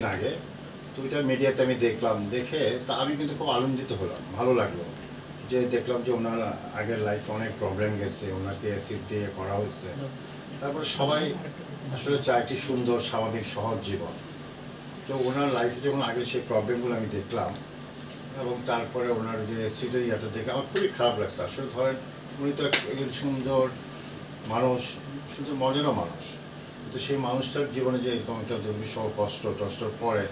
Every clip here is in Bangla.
আগে তো ওইটা মিডিয়াতে আমি দেখলাম, দেখে তা আমি কিন্তু খুব আনন্দিত হলাম, ভালো লাগলো যে দেখলাম যে ওনার আগের লাইফে অনেক প্রবলেম গেছে, ওনাকে অ্যাসিড দিয়ে করা হয়েছে। তারপরে সবাই আসলে চায় একটি সুন্দর স্বাভাবিক সহজ জীবন। তো ওনার লাইফে যখন আগে সেই প্রবলেমগুলো আমি দেখলাম এবং তারপরে ওনার যে অ্যাসিডের ইয়াটা দেখে আমার খুবই খারাপ লাগছে। আসলে ধরেন উনি তো একজন সুন্দর মানুষ, সুন্দর মজারও মানুষ, কিন্তু সেই মানুষটার জীবনে যে এরকম একটা দুর্বিষহ কষ্ট টষ্টর পরে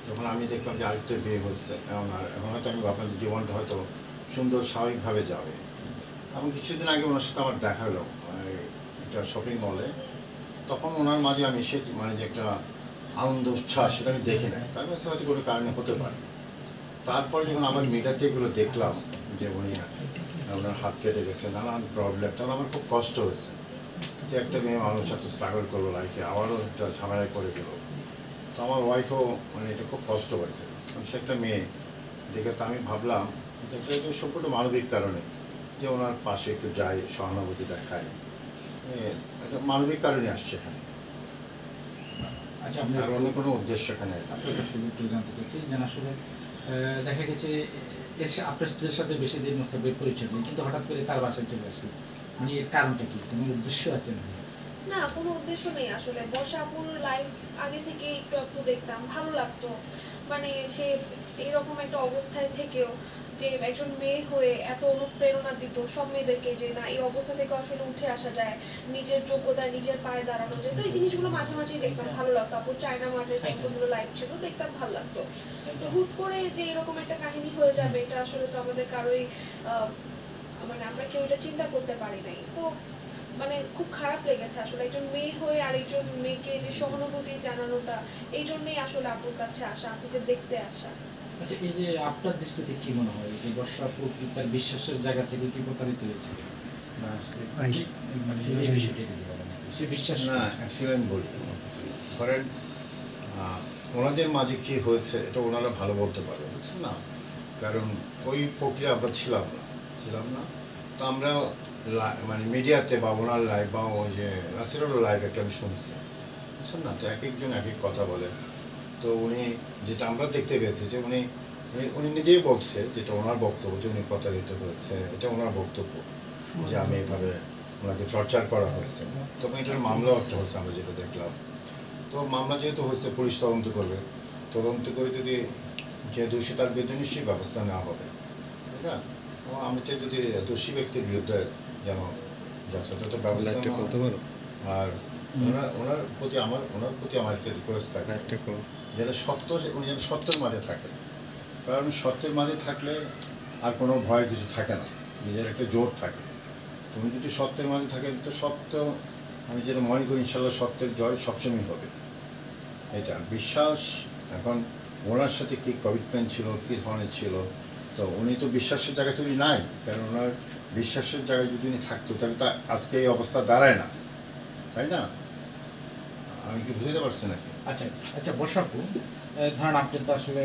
যখন আমি দেখলাম যে আরেকটা বিয়ে হচ্ছে এখন হয়তো আমি ভাবলাম যে জীবনটা হয়তো সুন্দর স্বাভাবিকভাবে যাবে। এবং কিছুদিন আগে ওনার সাথে আমার দেখা হলো একটা শপিং মলে। তখন ওনার মাঝে আমি সে মানে যে একটা আনন্দ উচ্ছ্বাস সেটা আমি দেখি নাই, তার কাছে হয়তো কোনো কারণে হতে পারে। তারপরে যখন আমার মিডিয়াতে এগুলো দেখলাম যে উনি ওনার হাত কেটে গেছে, নানান প্রবলেম, তখন আমার খুব কষ্ট হয়েছে যে একটা মেয়ে মানুষ এত স্ট্রাগল করলো লাইফে, আবারও একটা ঝামেলায় করে গেল। তো আমার ওয়াইফও মানে এটা খুব কষ্ট হয়েছে, কারণ সে একটা মেয়ে দেখে। তো আমি ভাবলাম যে এটা সম্পূর্ণ মানবিক কারণে যে ওনার পাশে একটু যাই, সহানুভূতি দেখায়, একটা মানবিক কারণে আসছে এখানে। আচ্ছা, আর অন্য কোনো উদ্দেশ্য এখানে আপনার কাছ থেকে একটু জানতে চাচ্ছি যে আসলে দেখা গেছে আপনাদের সাথে বেশি দিন মোস্তাফিজের পরিচয় নেই, কিন্তু হঠাৎ করে তার বাসায় চলে আসলো, মানে এর কারণটা কি? কোনো উদ্দেশ্য আছে না? না, কোনো উদ্দেশ্য নেই আসলে। বর্ষা আপুর লাইফ আগে থেকে একটু একটু দেখতাম, ভালো লাগতো। মানে সে এরকম একটা অবস্থায় থেকেও যে একজন মেয়ে হয়ে এত অনুপ্রেরণা দিত সব মেয়েদেরকে, যে না, এই অবস্থা থেকে আসলে উঠে আসা যায়, নিজের যোগ্যতায় নিজের পায়ে দাঁড়ানো যায়। তো এই জিনিসগুলো মাঝে মাঝেই দেখতাম, ভালো লাগতো। আপুর চায়না মার্কেট কতগুলো লাইফ ছিল, দেখতাম ভালো লাগতো। তো হুট করে যে এরকম একটা কাহিনী হয়ে যাবে, এটা আসলে তো আমাদের কারোই মানে আমরা কেউ এটা চিন্তা করতে পারি নাই। তো মানে খুব খারাপ লেগেছে আসলে, একজন মেয়ে হয়ে আরেকজন মেয়েকে যে সহানুভূতি জানানোটা, এই জন্যই আসলে আপুর কাছে আসা, আপুকে দেখতে আসা। আচ্ছা, এই যে আপনার দৃষ্টিতে কি মনে হয় যে বর্ষা আপু কি তার বিশ্বাসের জায়গা থেকে কি প্রতারিত হয়েছে? মানে এই বিষয়টি যদি বলেন, সে বিশ্বাস না, অ্যাকচুয়ালি আমি বলি, ধরেন ওনাদের মাঝে কী হয়েছে এটা ওনারা ভালো বলতে পারবে, বুঝছেন না? কারণ ওই প্রক্রিয়া আমরা ছিলাম না। তো আমরা মানে মিডিয়াতে বা ওনার লাইভ বা ওই যে নাসিরেরও লাইভ একটা আমি শুনছি, বুঝছেন না? তো এক একজন এক এক কথা বলে। তো উনি যেটা আমরা দেখতে পেয়েছি যে উনি উনি নিজেই বলছে, যেটা ওনার বক্তব্য, যে উনি প্রতারিত হয়েছে, এটা ওনার বক্তব্য যে আমি এইভাবে ওনাকে টর্চার করা হয়েছে। তখন এটার মামলাও একটা হয়েছে, আমরা যেটা দেখলাম। তো মামলা যেহেতু হয়েছে, পুলিশ তদন্ত করবে, তদন্ত করে যদি যে দোষী তার বিরুদ্ধে নিশ্চয়ই ব্যবস্থা নেওয়া হবে, তাই না? এবং আমি চাই যদি দোষী ব্যক্তির বিরুদ্ধে যেন যথাযথ ব্যবস্থা নেওয়া হয়। আর ওনার প্রতি আমার একটা রিকোয়েস্ট থাকে, যেটা সত্য, উনি যেন সত্যের মাঝে থাকে। কারণ সত্যের মাঝে থাকলে আর কোনো ভয়ের কিছু থাকে না, নিজের একটা জোর থাকে। তুমি যদি সত্যের মাঝে থাকে তো সত্য, আমি যেটা মনে করি ইনশাল্লাহ সত্যের জয় সবসময় হবে। এটা বিশ্বাস। এখন ওনার সাথে কী কমিটমেন্ট ছিল, কী ধরনের ছিল, তো উনি তো বিশ্বাসের জায়গায় তৈরি নাই। কারণ ওনার বিশ্বাসের জায়গায় যদি উনি থাকতো তাহলে তো আজকে এই অবস্থা দাঁড়ায় না, তাই না? আমি কি বুঝতে পারছি নাকি? আচ্ছা আচ্ছা, বর্ষা আপু, ধরেন আপনি তো আসলে